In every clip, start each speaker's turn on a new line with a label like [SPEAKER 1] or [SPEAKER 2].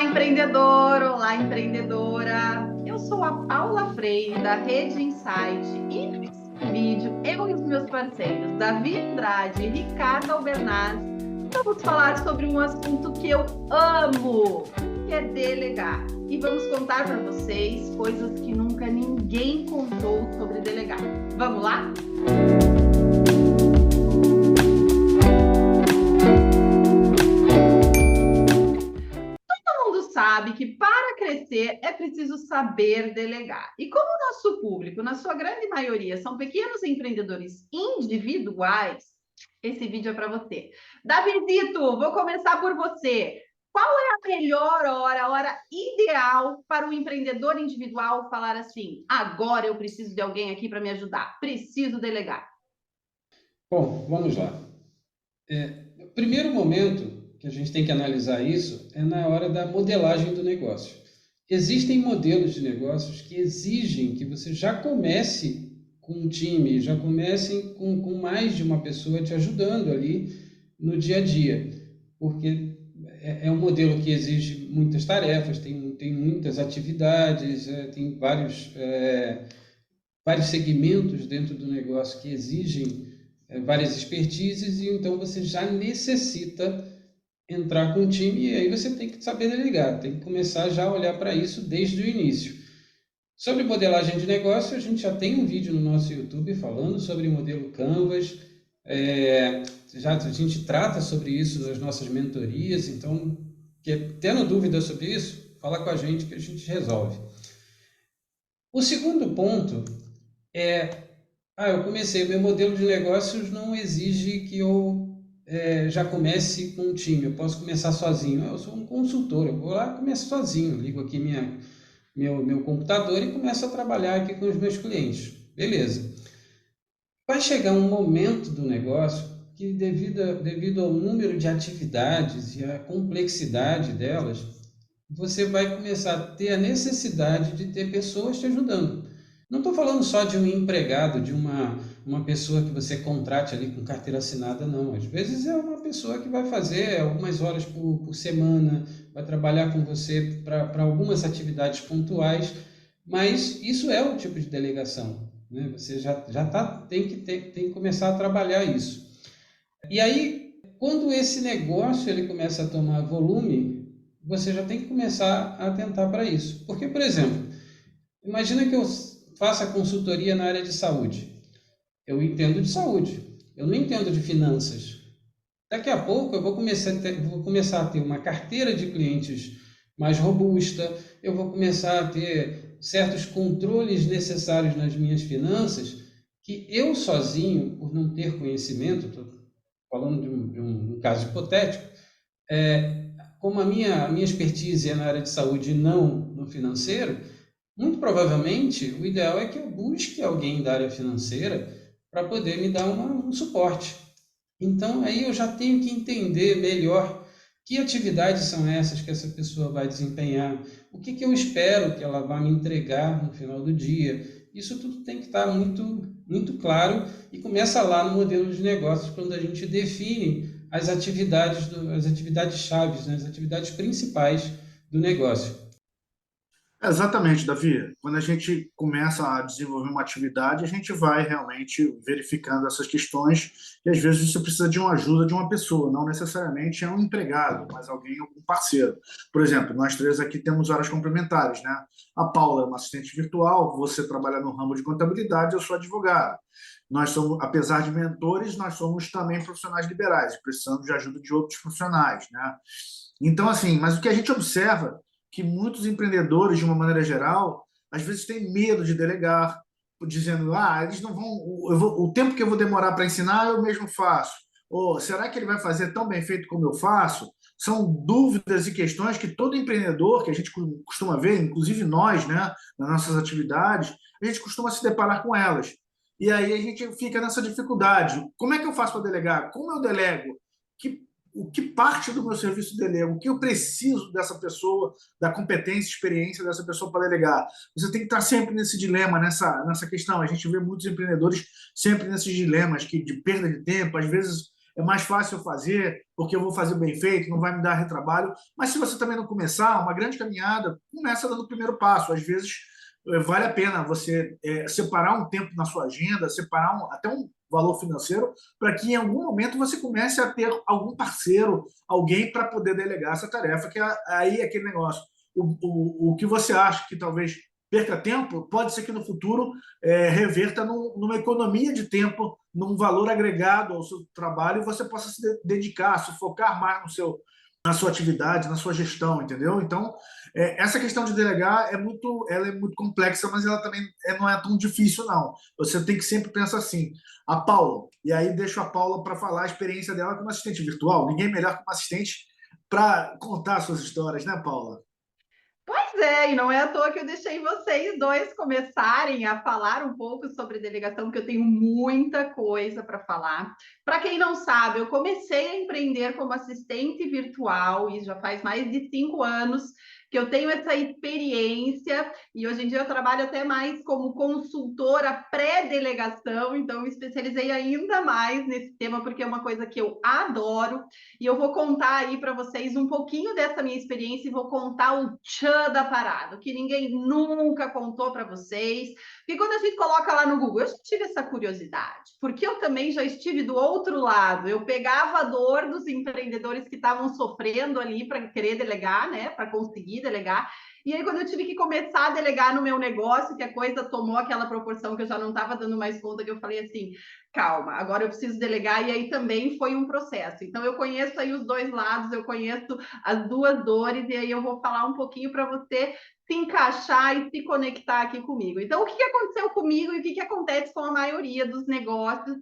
[SPEAKER 1] Olá, empreendedor! Olá, empreendedora! Eu sou a Paula Freire, da Rede Insight, e nesse vídeo, eu e os meus parceiros, Davi Andrade e Ricardo Albernaz, vamos falar sobre um assunto que eu amo, que é delegar. E vamos contar para vocês coisas que nunca ninguém contou sobre delegar. Vamos lá? Sabe que para crescer é preciso saber delegar. E como o nosso público, na sua grande maioria, são pequenos empreendedores individuais, esse vídeo é para você. Davidito, vou começar por você. Qual é a melhor hora, a hora ideal para um empreendedor individual falar assim: agora eu preciso de alguém aqui para me ajudar, preciso delegar?
[SPEAKER 2] Bom, vamos lá. O primeiro momento que a gente tem que analisar isso é na hora da modelagem do negócio. Existem modelos de negócios que exigem que você já comece com um time, já comece com mais de uma pessoa te ajudando ali no dia a dia, porque é um modelo que exige muitas tarefas, tem muitas atividades, tem vários segmentos dentro do negócio que exigem várias expertises, e então você já necessita entrar com um time, e aí você tem que saber delegar, tem que começar já a olhar para isso desde o início. Sobre modelagem de negócio, a gente já tem um vídeo no nosso YouTube falando sobre modelo Canvas, já a gente trata sobre isso nas nossas mentorias, então, tendo dúvida sobre isso, fala com a gente que a gente resolve. O segundo ponto eu comecei, meu modelo de negócios não exige que eu já comece com um time, eu posso começar sozinho. Eu sou um consultor, eu vou lá e começo sozinho, ligo aqui meu computador e começo a trabalhar aqui com os meus clientes. Beleza. Vai chegar um momento do negócio que, devido ao número de atividades e à complexidade delas, você vai começar a ter a necessidade de ter pessoas te ajudando. Não estou falando só de um empregado, de uma pessoa que você contrate ali com carteira assinada, não. Às vezes é uma pessoa que vai fazer algumas horas por semana, vai trabalhar com você para algumas atividades pontuais, mas isso é o tipo de delegação, né? Você tem que começar a trabalhar isso. E aí, quando esse negócio ele começa a tomar volume, você já tem que começar a atentar para isso. Porque, por exemplo, imagina que eu faça consultoria na área de saúde. Eu entendo de saúde, eu não entendo de finanças. Daqui a pouco eu vou começar a ter uma carteira de clientes mais robusta, eu vou começar a ter certos controles necessários nas minhas finanças que eu sozinho, por não ter conhecimento, estou falando de um caso hipotético, como a minha expertise é na área de saúde e não no financeiro, muito provavelmente o ideal é que eu busque alguém da área financeira para poder me dar um suporte. Então, aí eu já tenho que entender melhor que atividades são essas que essa pessoa vai desempenhar, o que eu espero que ela vá me entregar no final do dia. Isso tudo tem que estar muito, muito claro, e começa lá no modelo de negócios, quando a gente define as atividades chaves, né, as atividades principais do negócio.
[SPEAKER 3] Exatamente, Davi. Quando a gente começa a desenvolver uma atividade, a gente vai realmente verificando essas questões, e às vezes você precisa de uma ajuda de uma pessoa, não necessariamente é um empregado, mas alguém, algum parceiro. Por exemplo, nós três aqui temos horas complementares, né? A Paula é uma assistente virtual, você trabalha no ramo de contabilidade, eu sou advogado. Nós somos, apesar de mentores, nós somos também profissionais liberais, precisamos de ajuda de outros profissionais, né? Então, assim, mas o que a gente observa que muitos empreendedores, de uma maneira geral, às vezes têm medo de delegar, dizendo, eles não vão, o tempo que eu vou demorar para ensinar, eu mesmo faço. Ou será que ele vai fazer tão bem feito como eu faço? São dúvidas e questões que todo empreendedor, que a gente costuma ver, inclusive nós, né, nas nossas atividades, a gente costuma se deparar com elas. E aí a gente fica nessa dificuldade. Como é que eu faço para delegar? Como eu delego? Que o que parte do meu serviço delego, o que eu preciso dessa pessoa, da competência e experiência dessa pessoa para delegar. Você tem que estar sempre nesse dilema, nessa questão. A gente vê muitos empreendedores sempre nesses dilemas de perda de tempo, às vezes é mais fácil eu fazer, porque eu vou fazer bem feito, não vai me dar retrabalho. Mas se você também não começar, uma grande caminhada, começa dando o primeiro passo. Às vezes vale a pena você separar um tempo na sua agenda, separar até um valor financeiro, para que em algum momento você comece a ter algum parceiro, alguém para poder delegar essa tarefa, que aí é aquele negócio. O que você acha que talvez perca tempo, pode ser que no futuro reverta numa economia de tempo, num valor agregado ao seu trabalho, e você possa se dedicar, se focar mais na sua atividade, na sua gestão, entendeu? Então, essa questão de delegar ela é muito complexa, mas ela também não é tão difícil, não. Você tem que sempre pensar assim. A Paula, e aí deixo a Paula para falar a experiência dela como assistente virtual. Ninguém melhor que uma assistente para contar suas histórias, né, Paula?
[SPEAKER 1] Pois é, e não é à toa que eu deixei vocês dois começarem a falar um pouco sobre delegação, porque eu tenho muita coisa para falar. Para quem não sabe, eu comecei a empreender como assistente virtual, e já faz mais de 5 anos que eu tenho essa experiência, e hoje em dia eu trabalho até mais como consultora pré-delegação, então eu me especializei ainda mais nesse tema, porque é uma coisa que eu adoro. E eu vou contar aí para vocês um pouquinho dessa minha experiência e vou contar o tchan da parada, que ninguém nunca contou para vocês. E quando a gente coloca lá no Google, eu já tive essa curiosidade, porque eu também já estive do outro lado. Eu pegava a dor dos empreendedores que estavam sofrendo ali para querer delegar, né, para conseguir delegar. E aí, quando eu tive que começar a delegar no meu negócio, que a coisa tomou aquela proporção que eu já não estava dando mais conta, que eu falei assim, calma, agora eu preciso delegar, e aí também foi um processo. Então, eu conheço aí os dois lados, eu conheço as duas dores, e aí eu vou falar um pouquinho para você se encaixar e se conectar aqui comigo. Então, o que aconteceu comigo e o que acontece com a maioria dos negócios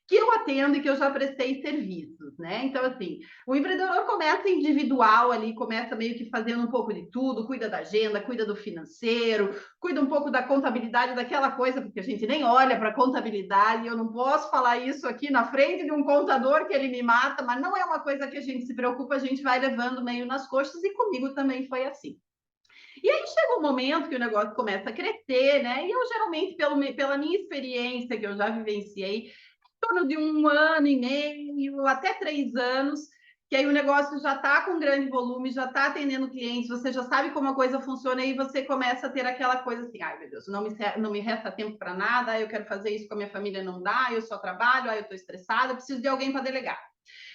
[SPEAKER 1] que eu atendo e que eu já prestei serviços, né? Então, assim, o empreendedor começa individual ali, começa meio que fazendo um pouco de tudo, cuida da agenda, cuida do financeiro, cuida um pouco da contabilidade, daquela coisa, porque a gente nem olha para a contabilidade, e eu não posso falar isso aqui na frente de um contador que ele me mata, mas não é uma coisa que a gente se preocupa, a gente vai levando meio nas coxas, e comigo também foi assim. E aí chega um momento que o negócio começa a crescer, né? E eu geralmente, pela minha experiência que eu já vivenciei, em torno de 1 ano e meio, até 3 anos, que aí o negócio já está com grande volume, já está atendendo clientes, você já sabe como a coisa funciona, e você começa a ter aquela coisa assim, ai meu Deus, não me resta tempo para nada, eu quero fazer isso com a minha família, não dá, eu só trabalho, eu estou estressada, eu preciso de alguém para delegar.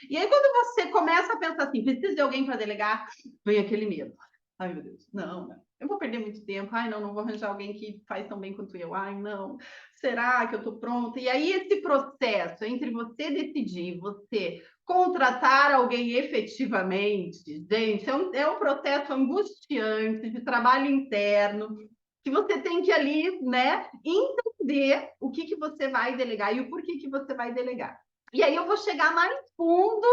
[SPEAKER 1] E aí quando você começa a pensar assim, preciso de alguém para delegar, vem aquele medo. Ai, meu Deus, não, eu vou perder muito tempo. Ai, não vou arranjar alguém que faz tão bem quanto eu. Ai, não, será que eu estou pronta? E aí, esse processo entre você decidir, você contratar alguém efetivamente, gente, é um processo angustiante de trabalho interno, que você tem que ali, né, entender o que você vai delegar e o porquê que você vai delegar. E aí eu vou chegar mais fundo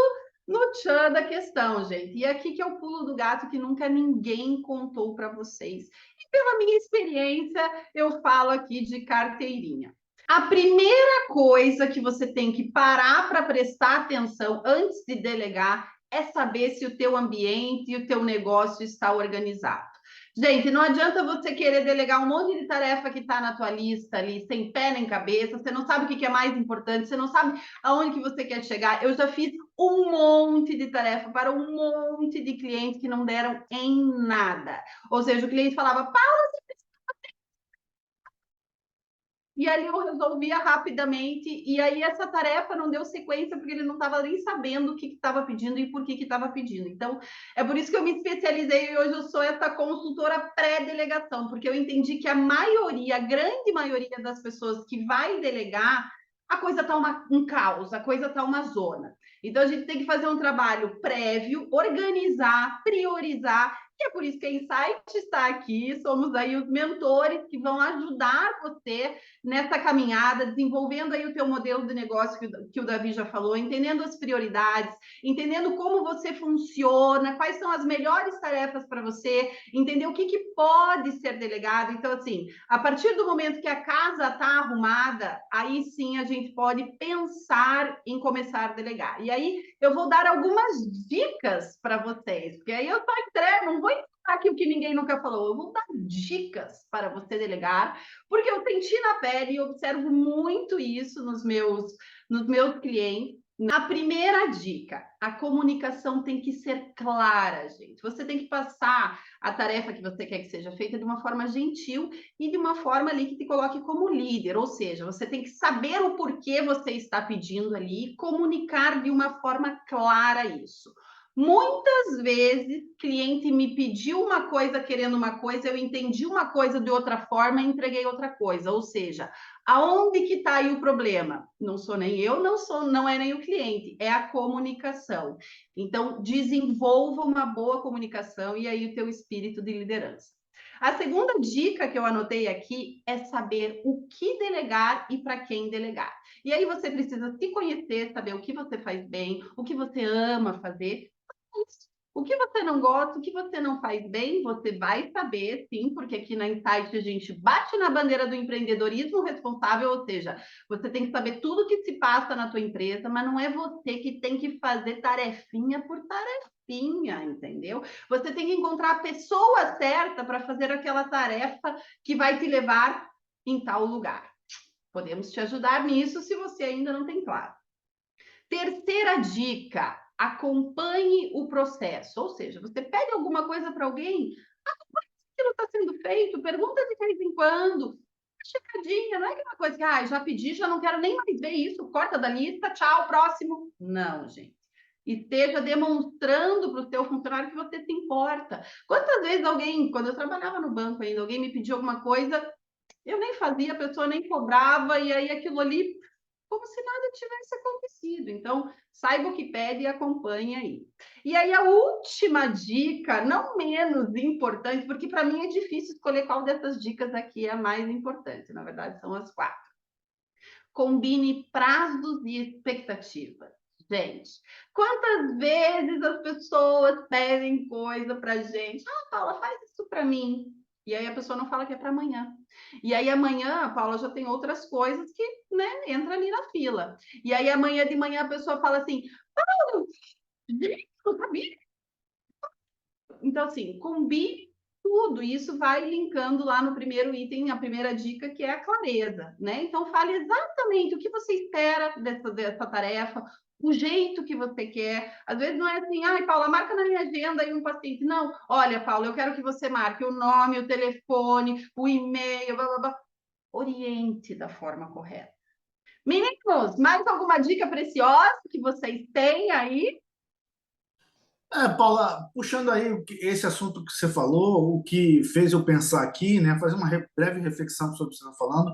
[SPEAKER 1] no tchan da questão, gente. E aqui que é o pulo do gato que nunca ninguém contou para vocês. E pela minha experiência, eu falo aqui de carteirinha. A primeira coisa que você tem que parar para prestar atenção antes de delegar é saber se o teu ambiente e o teu negócio está organizado. Gente, não adianta você querer delegar um monte de tarefa que está na tua lista ali, sem pé nem cabeça, você não sabe o que é mais importante, você não sabe aonde que você quer chegar. Eu já fiz um monte de tarefa para um monte de clientes que não deram em nada. Ou seja, o cliente falava, e ali eu resolvia rapidamente, e aí essa tarefa não deu sequência, porque ele não estava nem sabendo o que estava pedindo e por que estava pedindo. Então, é por isso que eu me especializei e hoje eu sou essa consultora pré-delegação, porque eu entendi que a grande maioria das pessoas que vai delegar, a coisa está um caos, a coisa está uma zona. Então, a gente tem que fazer um trabalho prévio, organizar, priorizar, e é por isso que a Insight está aqui, somos aí os mentores que vão ajudar você nessa caminhada, desenvolvendo aí o teu modelo de negócio que o Davi já falou, entendendo as prioridades, entendendo como você funciona, quais são as melhores tarefas para você, entender o que pode ser delegado. Então, assim, a partir do momento que a casa está arrumada, aí sim a gente pode pensar em começar a delegar. E aí eu vou dar algumas dicas para vocês, porque aí eu só entrego, não vou ensinar aqui o que ninguém nunca falou, eu vou dar dicas para você delegar, porque eu senti na pele e observo muito isso nos meus clientes, A primeira dica, a comunicação tem que ser clara, gente. Você tem que passar a tarefa que você quer que seja feita de uma forma gentil e de uma forma ali que te coloque como líder, ou seja, você tem que saber o porquê você está pedindo ali e comunicar de uma forma clara isso. Muitas vezes, cliente me pediu uma coisa querendo uma coisa, eu entendi uma coisa de outra forma e entreguei outra coisa, ou seja, aonde que está aí o problema? Não sou nem eu, não é nem o cliente, é a comunicação. Então, desenvolva uma boa comunicação e aí o teu espírito de liderança. A segunda dica que eu anotei aqui é saber o que delegar e para quem delegar. E aí você precisa se conhecer, saber o que você faz bem, o que você ama fazer. O que você não gosta, o que você não faz bem, você vai saber, sim, porque aqui na Insight a gente bate na bandeira do empreendedorismo responsável, ou seja, você tem que saber tudo que se passa na tua empresa, mas não é você que tem que fazer tarefinha por tarefinha, entendeu? Você tem que encontrar a pessoa certa para fazer aquela tarefa que vai te levar em tal lugar. Podemos te ajudar nisso se você ainda não tem claro. Terceira dica, acompanhe o processo. Ou seja, você pede alguma coisa para alguém, acompanhe se aquilo está sendo feito, pergunta de vez em quando, checadinha, não é aquela coisa que já pedi, já não quero nem mais ver isso, corta da lista, tchau, próximo. Não, gente. Esteja demonstrando para o seu funcionário que você se importa. Quantas vezes alguém, quando eu trabalhava no banco ainda, alguém me pediu alguma coisa, eu nem fazia, a pessoa nem cobrava, e aí aquilo ali como se nada tivesse acontecido. Então, saiba o que pede e acompanhe aí. E aí, a última dica, não menos importante, porque para mim é difícil escolher qual dessas dicas aqui é a mais importante. Na verdade, são as 4. Combine prazos e expectativas. Gente, quantas vezes as pessoas pedem coisa para gente? Paula, faz isso para mim. E aí a pessoa não fala que é para amanhã. E aí amanhã a Paula já tem outras coisas que, né, entra ali na fila. E aí amanhã de manhã a pessoa fala assim, Paula, gente, não sabia. Então, assim, combine tudo. E isso vai linkando lá no primeiro item, a primeira dica, que é a clareza, né? Então, fale exatamente o que você espera dessa tarefa, o jeito que você quer. Às vezes não é assim, ai, Paula, marca na minha agenda aí um paciente. Não, olha, Paula, eu quero que você marque o nome, o telefone, o e-mail, blá, blá, blá. Oriente da forma correta. Meninos, mais alguma dica preciosa que vocês têm aí?
[SPEAKER 3] Paula, puxando aí esse assunto que você falou, o que fez eu pensar aqui, né, fazer uma breve reflexão sobre o que você está falando,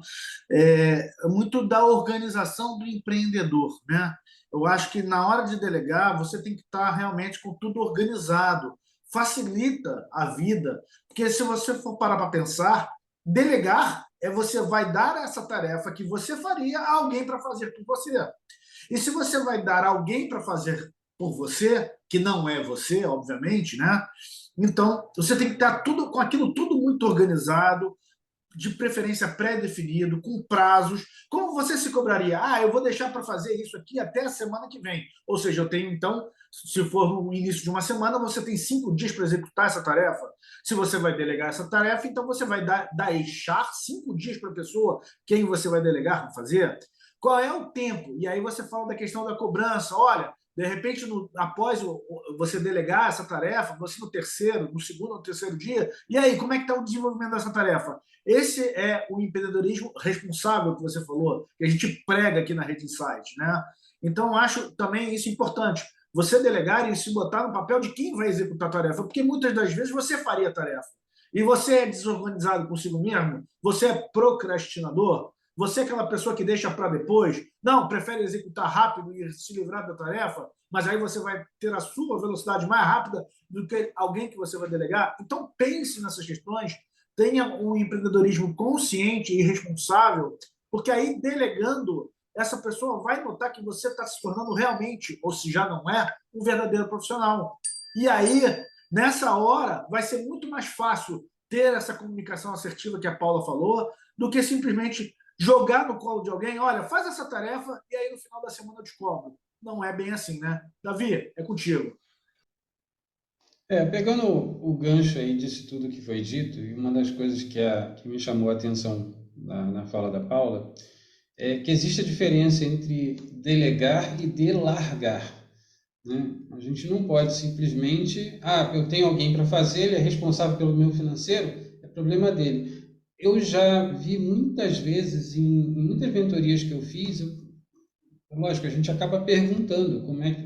[SPEAKER 3] é muito da organização do empreendedor, né? Eu acho que na hora de delegar, você tem que estar realmente com tudo organizado, facilita a vida, porque se você for parar para pensar, delegar é você vai dar essa tarefa que você faria a alguém para fazer por você. E se você vai dar alguém para fazer por você, que não é você, obviamente, né? Então, você tem que estar tudo com aquilo tudo muito organizado, de preferência pré-definido, com prazos. Como você se cobraria? Eu vou deixar para fazer isso aqui até a semana que vem. Ou seja, eu tenho, então, se for no início de uma semana, você tem 5 dias para executar essa tarefa. Se você vai delegar essa tarefa, então você vai deixar 5 dias para a pessoa quem você vai delegar para fazer. Qual é o tempo? E aí você fala da questão da cobrança. Olha, de repente, após você delegar essa tarefa, você no terceiro, no segundo ou terceiro dia, e aí, como é que está o desenvolvimento dessa tarefa? Esse é o empreendedorismo responsável que você falou, que a gente prega aqui na Rede Insight, né? Então, acho também isso importante. Você delegar e se botar no papel de quem vai executar a tarefa, porque muitas das vezes você faria a tarefa. E você é desorganizado consigo mesmo? Você é procrastinador? Você é aquela pessoa que deixa para depois? Não, prefere executar rápido e se livrar da tarefa, mas aí você vai ter a sua velocidade mais rápida do que alguém que você vai delegar? Então, pense nessas questões, tenha um empreendedorismo consciente e responsável, porque aí, delegando, essa pessoa vai notar que você está se tornando realmente, ou se já não é, um verdadeiro profissional. E aí, nessa hora, vai ser muito mais fácil ter essa comunicação assertiva que a Paula falou, do que simplesmente jogar no colo de alguém, olha, faz essa tarefa e aí no final da semana eu te cobro. Não é bem assim, né? Davi, é contigo.
[SPEAKER 2] Pegando o gancho aí disso tudo que foi dito, e uma das coisas que me chamou a atenção na fala da Paula, que existe a diferença entre delegar e delargar, né? A gente não pode simplesmente, eu tenho alguém para fazer, ele é responsável pelo meu financeiro, é problema dele. Eu já vi muitas vezes, em muitas mentorias que eu fiz, lógico, a gente acaba perguntando como é que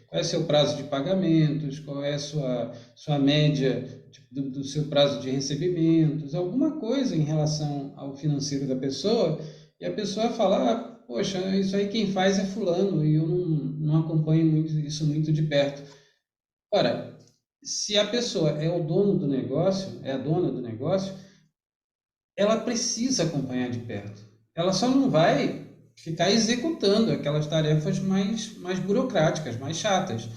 [SPEAKER 2] qual é o seu prazo de pagamentos, qual é a sua média do seu prazo de recebimentos, alguma coisa em relação ao financeiro da pessoa, e a pessoa fala, poxa, isso aí quem faz é fulano, e eu não acompanho isso muito de perto. Ora, se a pessoa é o dono do negócio, é a dona do negócio, ela precisa acompanhar de perto. Ela só não vai ficar executando aquelas tarefas mais burocráticas, mais chatas.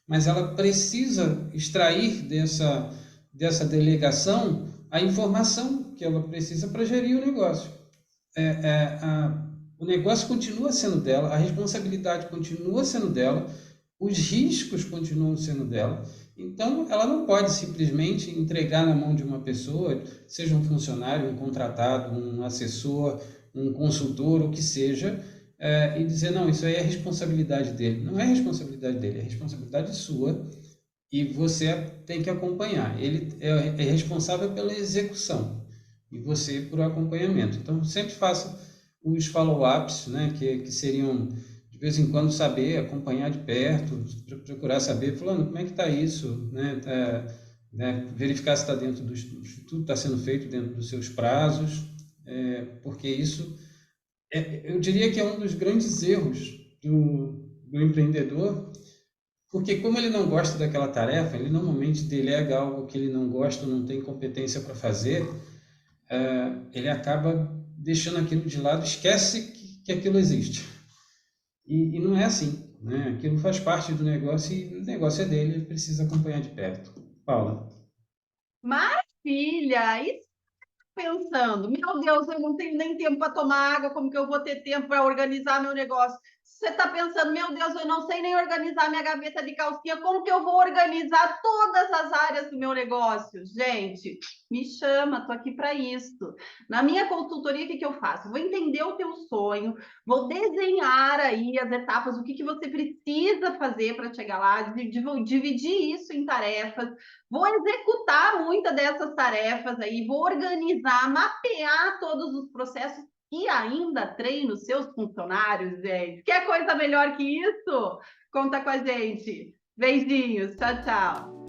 [SPEAKER 2] Mas ela precisa extrair dessa delegação a informação que ela precisa para gerir o negócio. O negócio continua sendo dela, a responsabilidade continua sendo dela, os riscos continuam sendo dela. Então, ela não pode simplesmente entregar na mão de uma pessoa, seja um funcionário, um contratado, um assessor, um consultor, o que seja, e dizer, não, isso aí é responsabilidade dele. Não é responsabilidade dele, é responsabilidade sua e você tem que acompanhar. Ele é responsável pela execução e você por acompanhamento. Então, sempre faça os follow-ups, né, que seriam de vez em quando saber, acompanhar de perto, procurar saber, fulano, como é que está isso, né? Verificar se está dentro tudo está sendo feito dentro dos seus prazos, porque isso, eu diria que é um dos grandes erros do empreendedor, porque como ele não gosta daquela tarefa, ele normalmente delega algo que ele não gosta, não tem competência para fazer, ele acaba deixando aquilo de lado, esquece que aquilo existe. E não é assim, né? Aquilo faz parte do negócio e o negócio é dele, ele precisa acompanhar de perto. Paula.
[SPEAKER 1] Maravilha! E pensando, meu Deus, eu não tenho nem tempo para tomar água, como que eu vou ter tempo para organizar meu negócio? Você está pensando, meu Deus, eu não sei nem organizar minha gaveta de calcinha, como que eu vou organizar todas as áreas do meu negócio? Gente, me chama, estou aqui para isso. Na minha consultoria, o que eu faço? Vou entender o teu sonho, vou desenhar aí as etapas, o que você precisa fazer para chegar lá, dividir isso em tarefas, vou executar muitas dessas tarefas aí, vou organizar, mapear todos os processos e ainda treino seus funcionários, gente. Quer coisa melhor que isso? Conta com a gente. Beijinhos. Tchau, tchau.